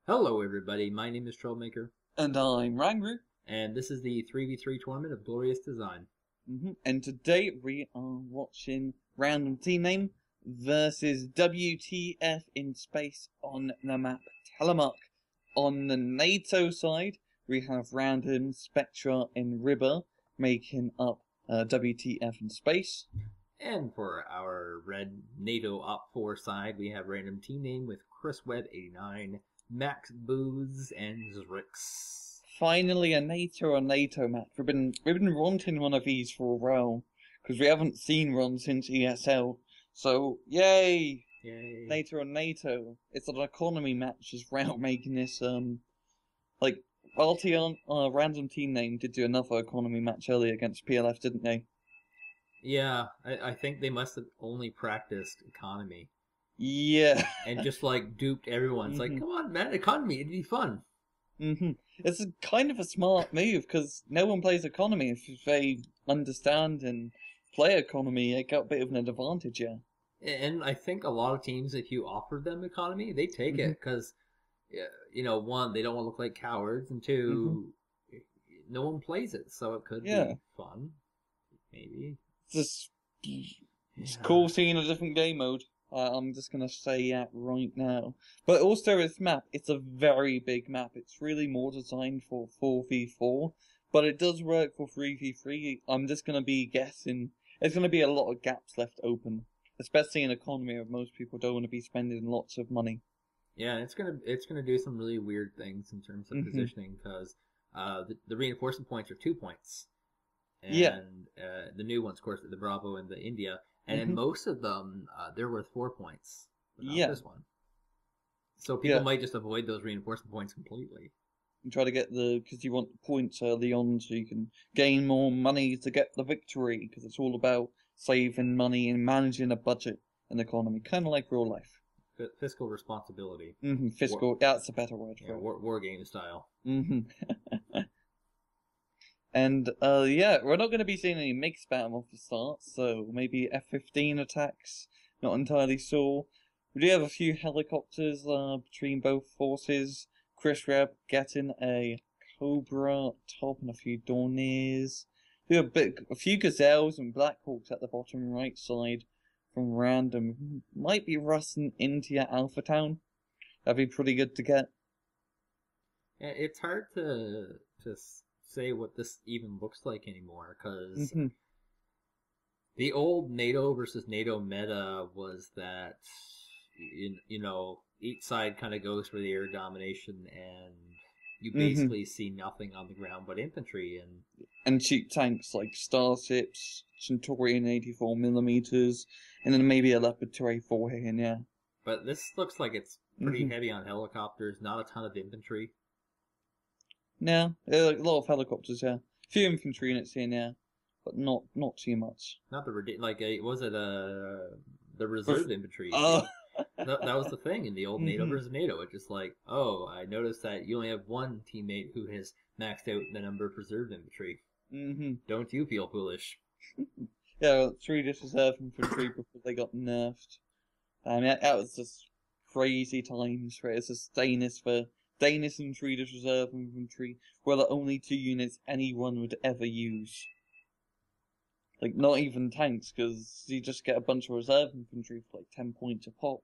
Hello everybody, my name is Troublemaker, And I'm Rangru. and this is the 3v3 tournament of Glorious Design. And today we are watching Random Team Name versus WTF in space on the map Telemark. On the NATO side, we have Random, Spectre, and Ribar making up WTF in space. And for our red NATO Op 4 side, we have random team name with chrisweb 89, MaxBooze, and Zwix. Finally, a NATO match. We've been wanting one of these for a while because we haven't seen one since ESL. So yay! Yay. NATO on NATO. It's an economy match as well, making this like RTR Random Team Name did do another economy match earlier against PLF, didn't they? Yeah, I think they must have only practiced economy. Yeah. And just like duped everyone. It's like, come on, man, economy, it'd be fun. It's a kind of a smart move because no one plays economy. If they understand and play economy, they got a bit of an advantage, yeah. And I think a lot of teams, if you offer them economy, they take it because, one, they don't want to look like cowards, and two, no one plays it, so it could be fun, maybe. It's cool seeing a different game mode. I'm just gonna say that right now. But also, this map, it's a very big map. It's really more designed for 4v4, but it does work for 3v3. I'm just gonna be guessing. There's gonna be a lot of gaps left open, especially in economy where most people don't want to be spending lots of money. Yeah, it's gonna do some really weird things in terms of positioning because the reinforcement points are 2 points. And the new ones, of course, the Bravo and the India. And in most of them, they're worth 4 points. But not this one. So people might just avoid those reinforcement points completely. And try to get because you want points early on so you can gain more money to get the victory, because it's all about saving money and managing a budget and economy, kind of like real life. Fiscal responsibility. Fiscal, that's a better word for it. War game style. And we're not going to be seeing any MiG spam off the start, so maybe F-15 attacks, not entirely sure. We do have a few helicopters between both forces. chrisweb getting a Cobra top and a few Dorniers. We have a few Gazelles and Blackhawks at the bottom right side from Random. Might be rushing into your Alpha Town. That'd be pretty good to get. Yeah, it's hard to say what this even looks like anymore, because the old NATO versus NATO meta was that each side kind of goes for the air domination, and you basically see nothing on the ground but infantry and cheap tanks like Starships, Centurion 84mm, and then maybe a Leopard 2A4 here and there. But this looks like it's pretty heavy on helicopters, not a ton of infantry. No, a lot of helicopters, yeah. A few infantry units here and there, but not too much. Not the was it the reserve infantry? Oh, that was the thing in the old NATO versus NATO. It's just like, oh, I noticed that you only have one teammate who has maxed out the number of reserve infantry. Don't you feel foolish? Yeah, 3 reserve infantry before they got nerfed. That was just crazy times, right? It's just Danish and Swedish reserve infantry were the only 2 units anyone would ever use. Like, not even tanks, because you just get a bunch of reserve infantry for like 10 points a pop,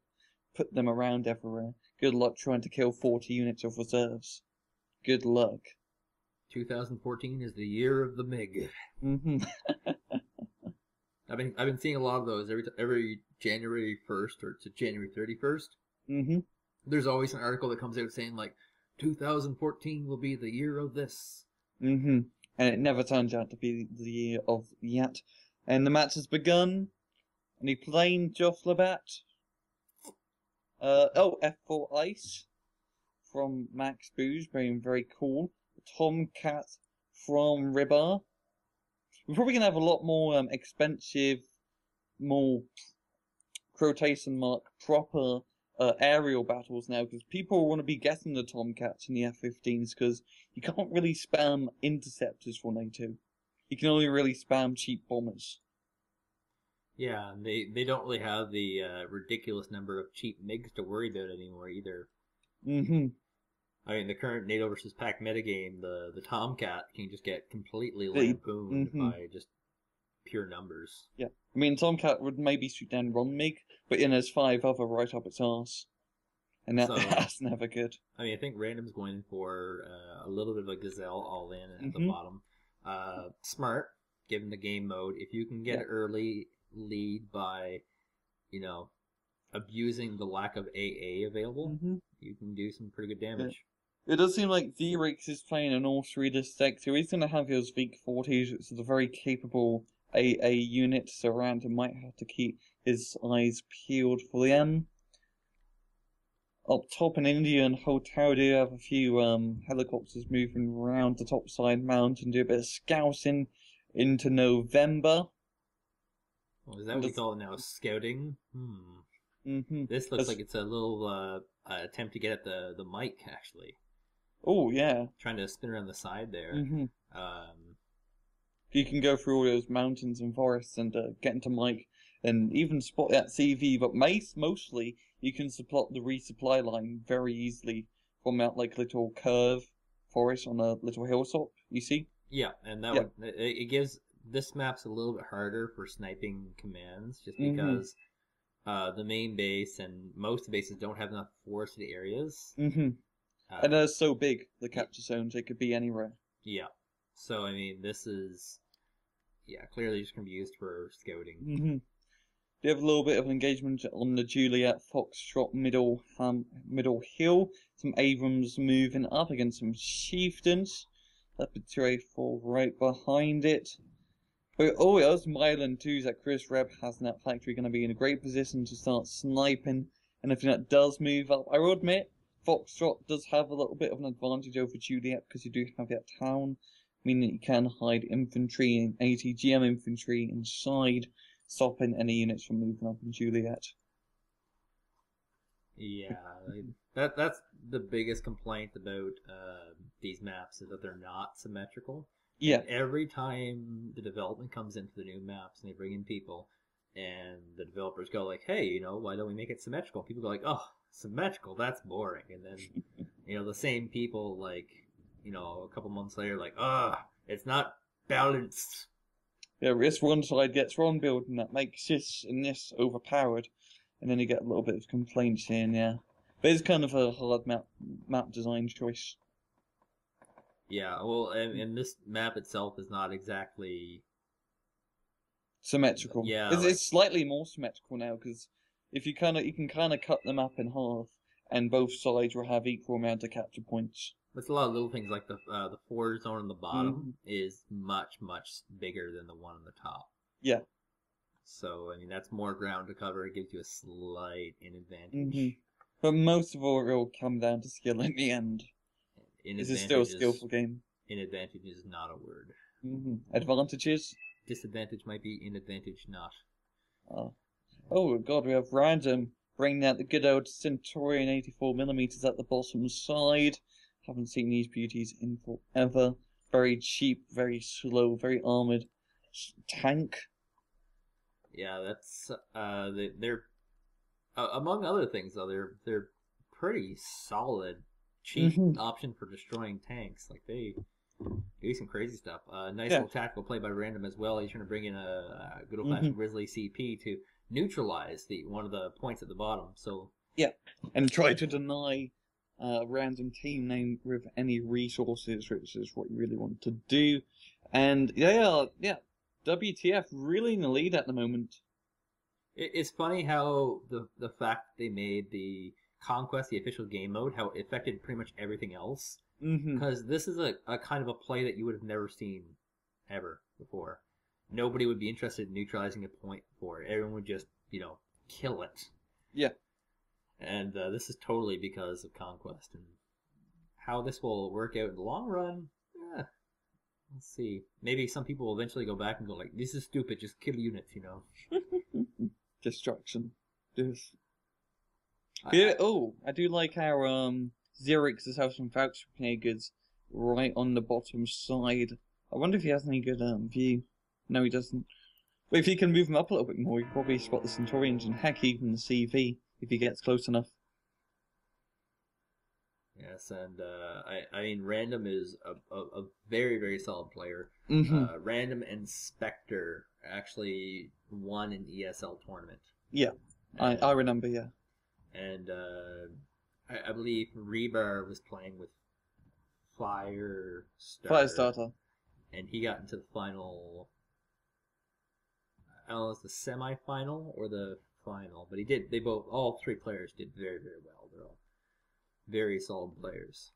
put them around everywhere. Good luck trying to kill 40 units of reserves. Good luck. 2014 is the year of the MiG. I've been seeing a lot of those every January 1st or to January 31st. There's always an article that comes out saying, like, 2014 will be the year of this. And it never turns out to be the year of that. And the match has begun. And he playing Jofflabat. F4 Ice from MaxBooze, very cool. Tomcat from Ribar. We're probably going to have a lot more expensive, more quotation mark, proper aerial battles now, because people want to be getting the Tomcats and the F-15s, because you can't really spam interceptors for NATO. You can only really spam cheap bombers. Yeah, they don't really have the ridiculous number of cheap MiGs to worry about anymore either. I mean, the current NATO versus Pac metagame, the Tomcat can just get completely lampooned by just pure numbers. Yeah. I mean, Tomcat would maybe shoot down one MiG, but there's 5 other right up its arse. And that's never good. I mean, I think Random's going for a little bit of a Gazelle all in at the bottom. Smart, given the game mode. If you can get an early lead by, abusing the lack of AA available, you can do some pretty good damage. It does seem like Zwix is playing an all 3 this deck, so he's going to have his VIG-40s, which is a very capable AA unit, so Random might have to keep his eyes peeled for them. Up top in India and Hotel do have a few helicopters moving around the topside mountain, do a bit of scouting into November. Well, is that what we call it now? Scouting? This looks like it's a little attempt to get at the mic, actually. Oh, yeah. Trying to spin around the side there. You can go through all those mountains and forests and get into Mike and even spot that CV, but mostly you can spot the resupply line very easily from that little curve forest on a little hilltop, you see? Yeah, and that it gives this map's a little bit harder for sniping commands just because the main base and most bases don't have enough forested areas. And they're so big, the capture zones, they could be anywhere. Yeah. So, I mean, this is, clearly just going to be used for scouting. You have a little bit of an engagement on the Juliet Foxtrot middle hill. Some Abrams moving up against some chieftains. Leopard 284 right behind it. Oh, there's Mylan 2s that chrisweb has in that factory, going to be in a great position to start sniping anything that does move up. I will admit, Foxtrot does have a little bit of an advantage over Juliet because you do have that town, meaning that you can hide infantry and ATGM infantry inside, stopping any units from moving up in Juliet. Yeah, that's the biggest complaint about these maps is that they're not symmetrical. Yeah. And every time the development comes into the new maps and they bring in people, and the developers go like, "Hey, why don't we make it symmetrical?" People go like, "Oh, symmetrical, that's boring." And then, the same people a couple months later, like, it's not balanced. Yeah, this one side gets one building that makes this and this overpowered, and then you get a little bit of complaints here and there. But it's kind of a hard map design choice. Yeah, well, and this map itself is not exactly symmetrical. Yeah, it's slightly more symmetrical now because if you can kind of cut the map in half, and both sides will have equal amount of capture points. It's a lot of little things like the 4 zone on the bottom is much bigger than the one on the top. Yeah. So I mean that's more ground to cover. It gives you a slight advantage. But most of all, it will come down to skill in the end. This is still a skillful game. Inadvantage is not a word. Advantages? Disadvantage might be inadvantage not. Oh god, we have Random bringing out the good old Centurion 84mm at the bottom side. Haven't seen these beauties in forever. Very cheap, very slow, very armoured tank. Yeah, that's they're among other things though. They're pretty solid, cheap option for destroying tanks. Like they do some crazy stuff. Nice little tactical play by Random as well. He's trying to bring in a good old fashioned Grizzly CP to neutralize one of the points at the bottom. So and try to deny Random team name with any resources, which is what you really want to do. And WTF really in the lead at the moment. It's funny how the fact they made the Conquest the official game mode, how it affected pretty much everything else. Because this is a kind of a play that you would have never seen ever before. Nobody would be interested in neutralizing a point for it. Everyone would just, kill it. Yeah. And this is totally because of Conquest. And how this will work out in the long run, let's see. Maybe some people will eventually go back and go like, this is stupid, just kill units, Destruction. Yes. I do like how Zwix has have some voucher goods right on the bottom side. I wonder if he has any good view. No, he doesn't. But if he can move them up a little bit more, he can probably spot the Centurions and heck even the CV if he gets close enough. Yeah, Yes, and I mean, Random is a very, very solid player. Random and Spectre actually won an ESL tournament. Yeah, I remember, yeah. And I believe Ribar was playing with Firestarter. And he got into the final. I don't know if it's the semifinal or the final, but all three players did very, very well. They're all very solid players.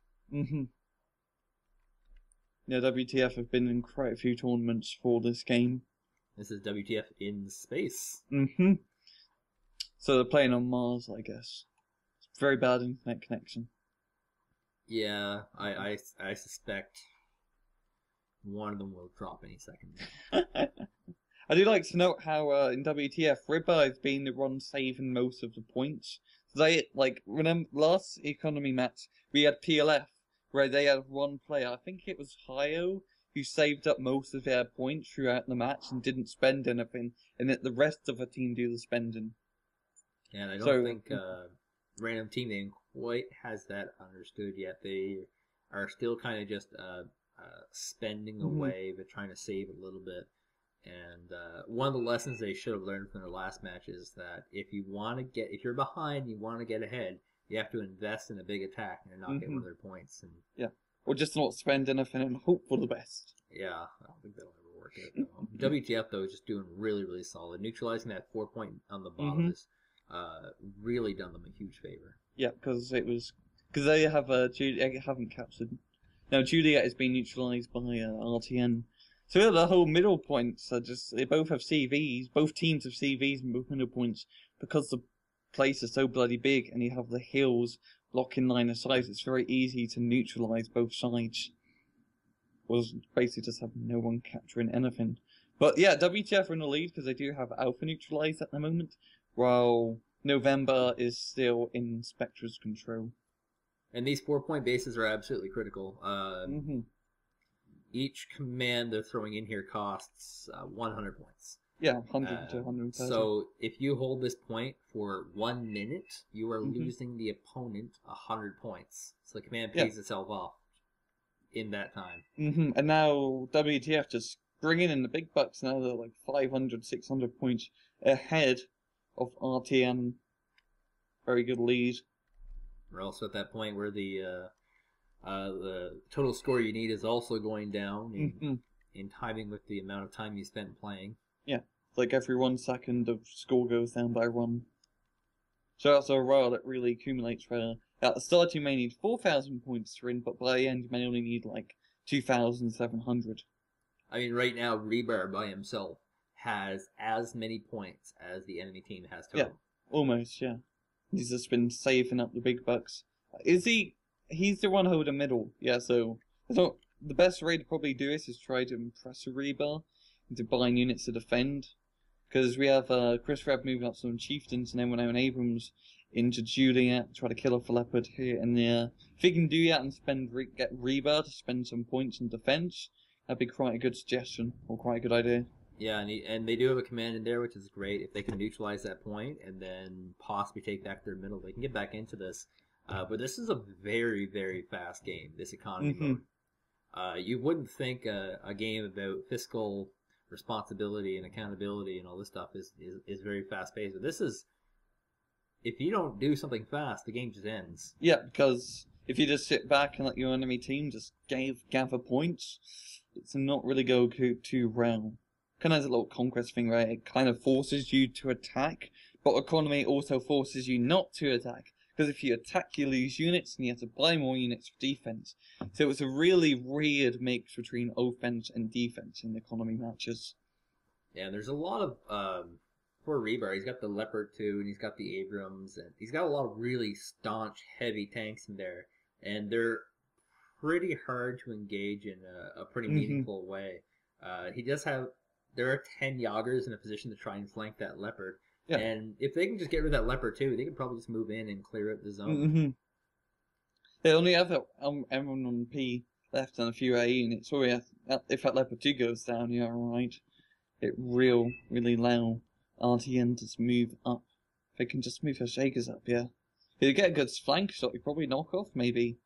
Yeah, WTF have been in quite a few tournaments for this game. This is WTF in space. So they're playing on Mars, I guess. It's very bad internet connection. Yeah, I suspect one of them will drop any second. I do like to note how in WTF, Ribar has been the one saving most of the points. They, remember last economy match, we had PLF, where they had one player, I think it was Hyo, who saved up most of their points throughout the match and didn't spend anything, and let the rest of the team do the spending. Yeah, and I don't think Random Team Name quite has that understood yet. They are still kind of just spending away, but trying to save a little bit. And one of the lessons they should have learned from their last match is that if you're behind and you want to get ahead, you have to invest in a big attack and not get one of their points. And yeah, or just not spend anything and hope for the best. Yeah, I don't think that'll ever work out. Though. WTF though is just doing really, really solid. Neutralizing that 4 point on the bottom is really done them a huge favor. Yeah, because they have Juliet haven't captured. Now Juliet has been neutralized by RTN. So the whole middle points are they both have CVs, both teams have CVs and both middle points, because the place is so bloody big and you have the hills blocking line of sight, it's very easy to neutralize both sides. Was basically just have no one capturing anything. But yeah, WTF are in the lead because they do have Alpha neutralized at the moment, while November is still in Spectre's control. And these 4 point bases are absolutely critical. Each command they're throwing in here costs 100 points. Yeah, 100 to 130. So if you hold this point for 1 minute, you are losing the opponent 100 points. So the command pays itself off in that time. And now WTF just bringing in the big bucks. Now they're like 500, 600 points ahead of RTN. Very good lead. We're also at that point where the total score you need is also going down in timing with the amount of time you spent playing. Yeah, like every 1 second of score goes down by 1. So that's a roll that really accumulates where at the start you may need 4,000 points to win, but by the end you may only need like 2,700. I mean, right now Ribar by himself has as many points as the enemy team has total. Yeah, almost, yeah. He's just been saving up the big bucks. He's the one holding middle, yeah, so the best way to probably do this is try to impress a Ribar into buying units to defend. Because we have chrisweb moving up some chieftains and then we're now in Abrams into Juliet, try to kill off a leopard here and there. If he can do that and get Ribar to spend some points in defense, that'd be quite a good suggestion, or quite a good idea. Yeah, and they do have a command in there, which is great. If they can neutralize that point and then possibly take back their middle, they can get back into this. But this is a very, very fast game, this economy mode. You wouldn't think a game about fiscal responsibility and accountability and all this stuff is very fast-paced. But this is, if you don't do something fast, the game just ends. Yeah, because if you just sit back and let your enemy team just gather points, it's not really go too well. Kind of has a little conquest thing where it kind of forces you to attack, but economy also forces you not to attack. Because if you attack, you lose units, and you have to buy more units for defense. So it's a really weird mix between offense and defense in economy matches. Yeah, there's a lot of, for Ribar, he's got the Leopard too, and he's got the Abrams, and he's got a lot of really staunch, heavy tanks in there. And they're pretty hard to engage in a pretty meaningful way. There are 10 Yagers in a position to try and flank that Leopard. Yeah. And if they can just get rid of that Leopard too, they can probably just move in and clear out the zone. They only have everyone on P left and a few A units. So yeah, if that Leopard 2 goes down, you're alright. It really allow RTN to move up. If they can just move their Shakers up, yeah. If you get a good flank shot, you probably knock off maybe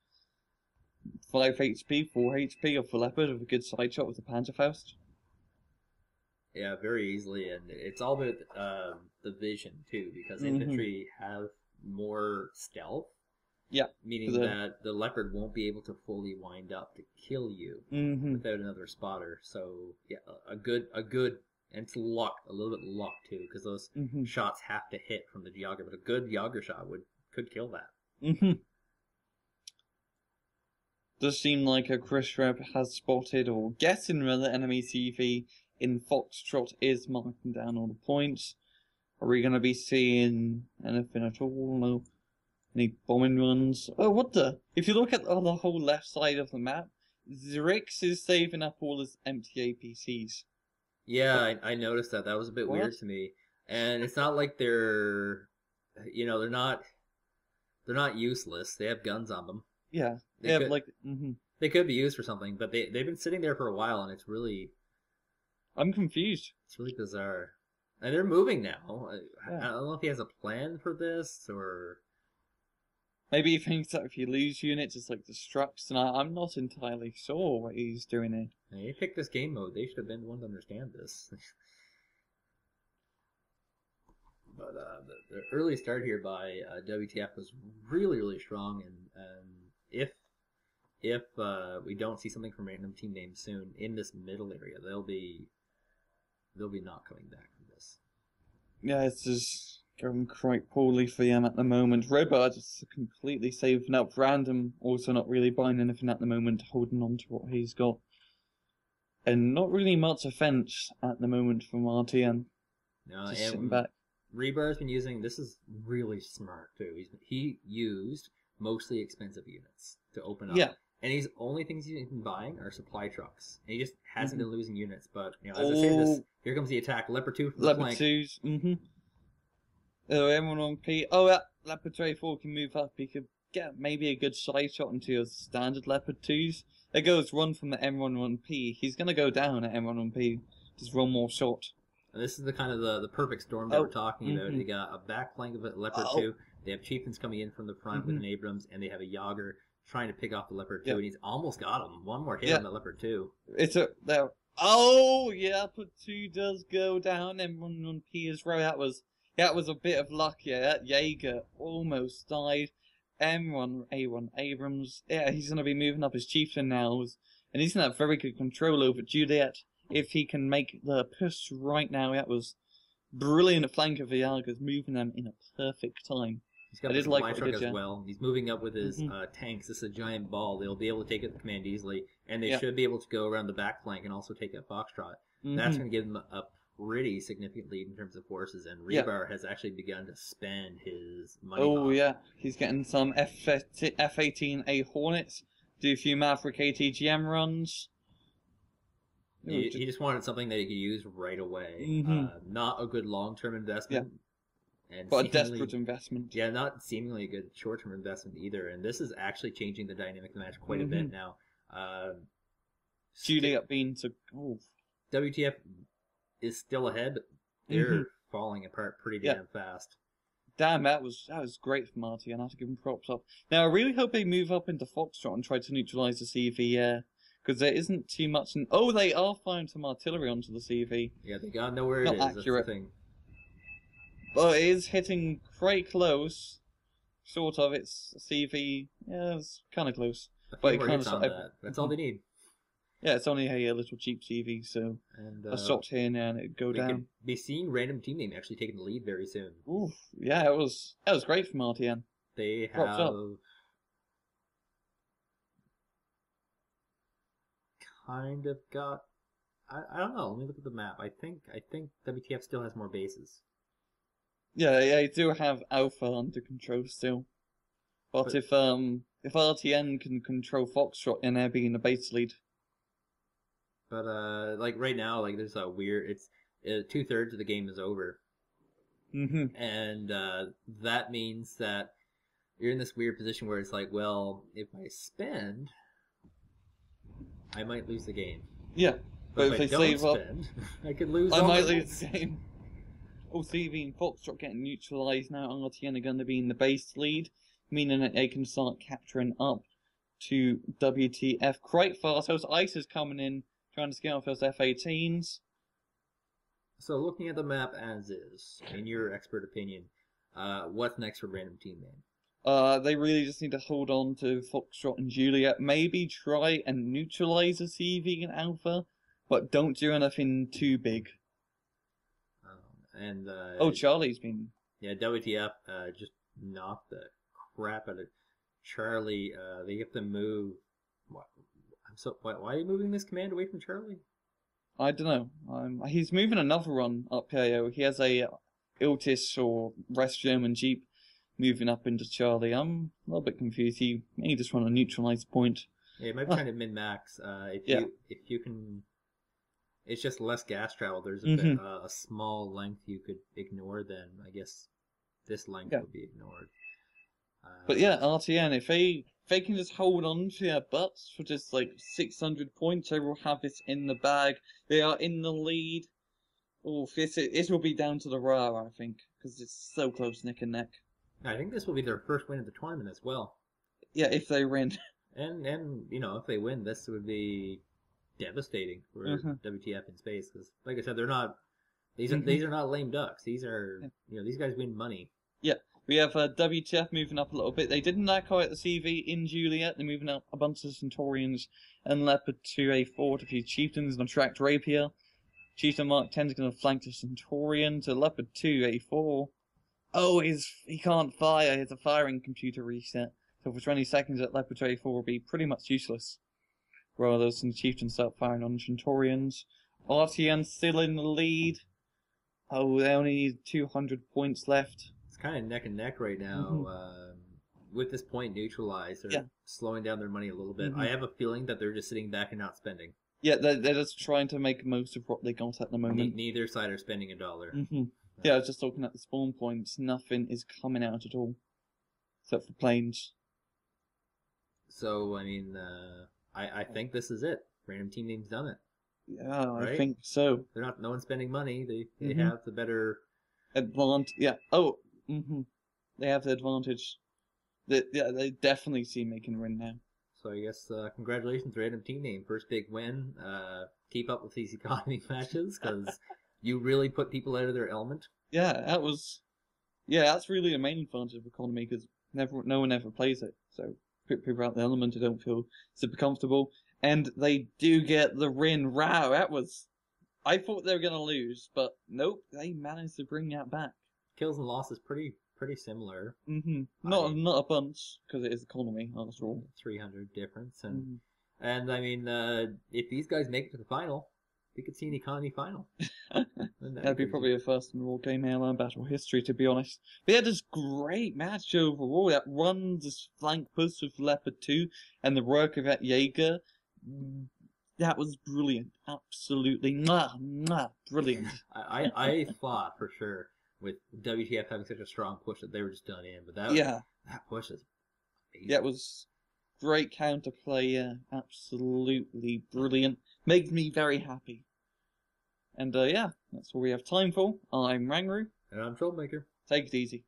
5 HP, 4 HP off the Leopard with a good side shot with the Panzerfaust. Yeah, very easily, and it's all about the vision too, because infantry have more stealth. Yeah, meaning that the Leopard won't be able to fully wind up to kill you without another spotter. So yeah, a good, and it's luck, a little bit luck too, because those shots have to hit from the Jaeger, but a good Jaeger shot could kill that. Does seem like a chrisweb has spotted, or guessing rather, enemy CV in Foxtrot is marking down all the points. Are we going to be seeing anything at all? No. Any bombing runs? Oh, what the? If you look at the whole left side of the map, Zwix is saving up all his empty APCs. Yeah, I noticed that. That was a bit weird to me. And it's not like they're not useless. They have guns on them. Yeah, they could be used for something, but they've been sitting there for a while, and it's really. I'm confused. It's really bizarre, and they're moving now. I don't know if he has a plan for this or. Maybe he thinks that if you lose units, it's like destructs, and I'm not entirely sure what he's doing here. They picked this game mode. They should have been the one to understand this. But the early start here by WTF was really, really strong, and if we don't see something from random team names soon in this middle area, they'll be not coming back from this. Yeah, it's just going quite poorly for them at the moment. Ribar just completely saving up. Random also not really buying anything at the moment, holding on to what he's got. And not really much offense at the moment from RTN. No, just sitting back. Ribar's been using, this is really smart too. He used mostly expensive units to open up. Yeah. And he's only things he's been buying are supply trucks. And he just hasn't been losing units. But as I say this, here comes the attack. Leopard 2 from the flank. Leopard 2s, Oh, M1P. Oh, yeah. Leopard 24 can move up. He could get maybe a good side shot into your standard Leopard 2s. It goes one from the M11P. He's going to go down at M11P. Just one more shot. And this is the kind of the perfect storm that we're talking about. They got a back flank of a Leopard 2. They have chieftains coming in from the front with an Abrams, and they have a Jaeger trying to pick off the Leopard 2, and he's almost got him. One more hit on the Leopard 2. Leopard 2 does go down. M11P is right. That was a bit of luck, yeah. That Jaeger almost died. A1 Abrams. Yeah, he's going to be moving up his chieftain now. And he's going to have very good control over Juliet if he can make the push right now. That was brilliant flank of the Jaegers, moving them in a perfect time. He's got his supply truck as well. He's moving up with his tanks. This is a giant ball. They'll be able to take it to command easily. And they should be able to go around the back flank and also take a Foxtrot. That's going to give them a pretty significant lead in terms of forces, and Ribar has actually begun to spend his money. Oh yeah, he's getting some F-18A Hornets, do a few Maverick ATGM runs. He just wanted something that he could use right away. Not a good long-term investment. But a desperate investment. Yeah, not seemingly a good short-term investment either, and this is actually changing the dynamic of the match quite a bit now. Juliet being to... WTF is still ahead, but they're falling apart pretty damn fast. Damn, that was great from RT, and I have to give him props up. Now, I really hope they move up into Foxtrot and try to neutralise the CV, because there isn't too much... they are firing some artillery onto the CV. Yeah, they got nowhere it is, that's the thing. But it is hitting quite close. Sort of, it's CV, it's kind of close. But it kind of that's all they need. Yeah, it's only a little cheap CV, so a shot here and there and it'd go down. Could be seeing random team name actually taking the lead very soon. Oof, yeah, that was great from RTN. They have kind of got. I don't know. Let me look at the map. I think WTF still has more bases. Yeah, they do have Alpha under control still. But if RTN can control Foxtrot in there being the base lead. But right now, there's a weird. It's 2/3 of the game is over, and that means that you're in this weird position where it's like, well, if I spend, I might lose the game. Yeah, but if I don't spend, I could lose. I might lose the game. CV and Foxtrot getting neutralised now. RTN are going to be in the base lead, meaning that they can start capturing up to WTF quite fast. Those Ice is coming in, trying to scale off those F-18s. So looking at the map as is, in your expert opinion, what's next for Random Team Name? They really just need to hold on to Foxtrot and Juliet. Maybe try and neutralize a CV and Alpha, but don't do anything too big. Charlie's been... Yeah, WTF just knocked the crap out of Charlie. They have to move... Why are you moving this command away from Charlie? I don't know. He's moving another one up PAO. He has a Iltis or West German Jeep moving up into Charlie. I'm a little bit confused. He may just want to neutralize point. Yeah, it might be trying to min-max. If you can... It's just less gas travel. There's a small length you could ignore, then I guess this length would be ignored. But yeah, RTN, if they can just hold on to their butts for just like 600 points, they will have this in the bag. They are in the lead. Oh, this will be down to the Ribar, I think, because it's so close neck and neck. I think this will be their first win of the tournament as well. Yeah, if they win. And if they win, this would be devastating for WTF in space, because like I said, they're not these are not lame ducks. These are these guys win money. Yeah, we have WTF moving up a little bit. They didn't knock out the CV in Juliet. They're moving up a bunch of Centaurians and Leopard 2A4 to few Chieftains and attract Rapier. Chieftain Mark 10 is going to flank the Centaurian to Leopard 2A4. Oh, he can't fire. He has a firing computer reset. So for 20 seconds, that Leopard 2A4 will be pretty much useless. Rather, some Chieftains start firing on Centaurians. RTN still in the lead. Oh, they only need 200 points left. It's kind of neck and neck right now. With this point neutralized, they're slowing down their money a little bit. I have a feeling that they're just sitting back and not spending. Yeah, they're just trying to make most of what they got at the moment. Neither side are spending $1. Yeah, I was just looking at the spawn points. Nothing is coming out at all. Except for planes. So, I mean, I think this is it. Random Team Name's done it. Yeah, right? I think so. No one's spending money. They have the better advantage. Yeah. Oh. They have the advantage. They definitely see making a win now. So I guess congratulations, Random Team Name. First big win. Keep up with these economy matches, because you really put people out of their element. Yeah, that's really the main advantage of economy, because no one ever plays it. So put people out the element who don't feel super comfortable. And they do get the win. Wow, I thought they were going to lose, but nope, they managed to bring that back. Kills and losses pretty similar. Not a bunch, because it is economy, after all. 300 difference. And I mean, if these guys make it to the final, we could see an economy final. That'd be probably a first in Raw Game Airline Battle history, to be honest. But yeah, just great match overall. That run, this flank push with Leopard 2, and the work of that Jaeger. That was brilliant. Absolutely. Brilliant. I thought for sure with WTF having such a strong push that they were just done in, but that push is amazing. Yeah, it was great counterplay. Yeah, absolutely brilliant. Makes me very happy. And that's all we have time for. I'm Rangru. And I'm Troublemaker. Take it easy.